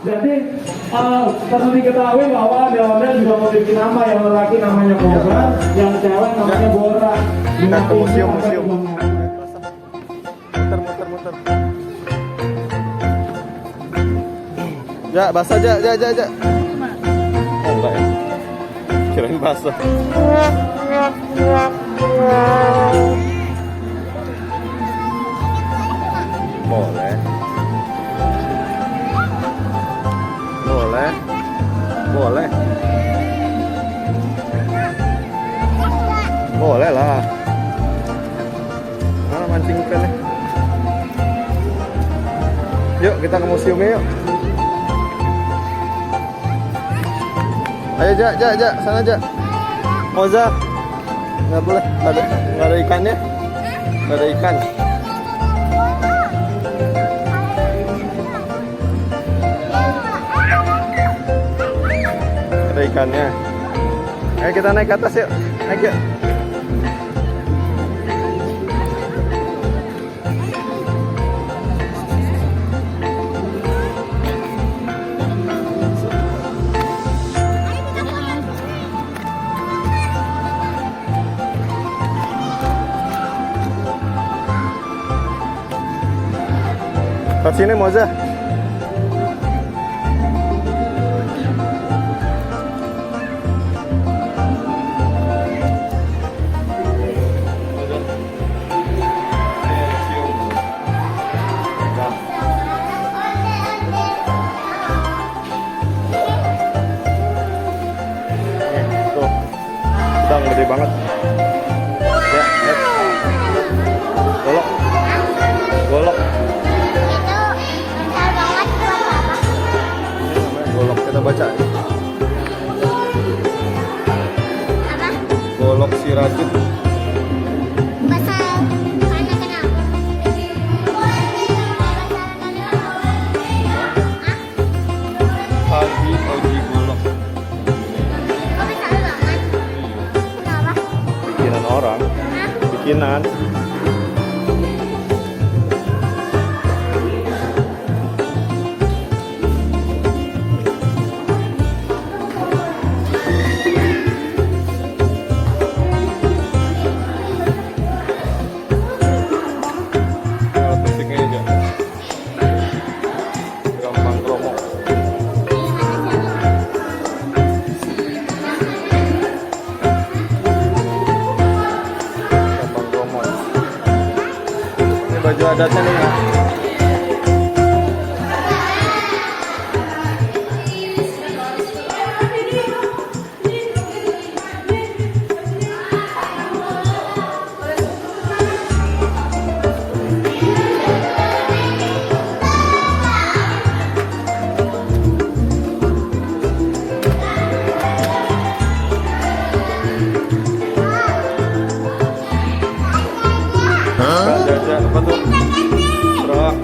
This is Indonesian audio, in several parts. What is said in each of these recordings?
Jadi perlu diketahui bahwa di ondel juga memiliki nama, yang laki namanya Cobra, yang cewek namanya Bora. Kita ke museum. Muter. Ja, basah ja. Oh enggak ya. Kirain basah. Boleh lah. Mana mancing ikannya? Yuk kita ke museumnya yuk. Ayo Ja, sana Ja. Moza. Nggak boleh, nggak ada ikannya. Nggak ada ikan. Ada ikannya. Ayo kita naik ke atas yuk. Naik yuk. Ke sini Moza. Tuh, udang gede banget. Ya, lihat. Golok. Golok kita baca. Apa? Golok si rajut. Bahasa mana kenapa? Haji Oji golok. Kok bisa ulangan? Kenapa? Bikinan orang. Bikinan. Baju adatnya nih ya. Jajan apa tuh? Bro.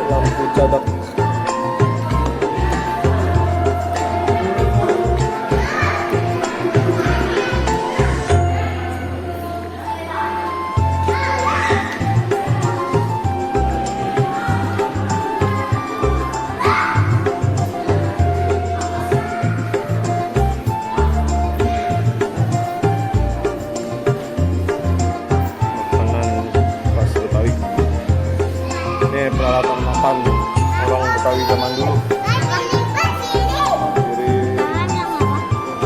Lampu cadak. Ini peralatan makan orang Betawi zaman dulu. Jadi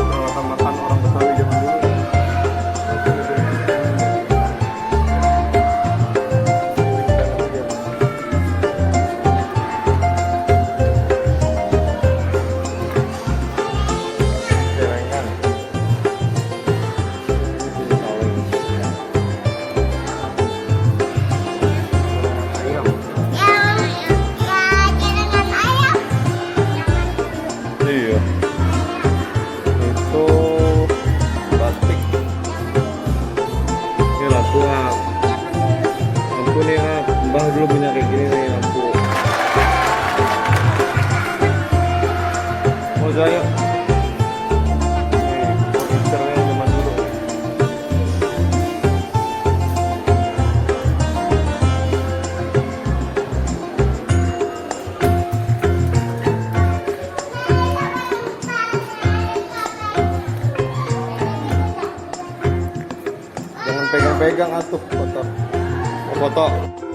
peralatan makan orang Betawi zaman dulu. Celengan. Iya, itu batik. Ini lampu lampu nih Mbah dulu punya kayak gini nih lampu. Pegang atuh foto. Oh, foto.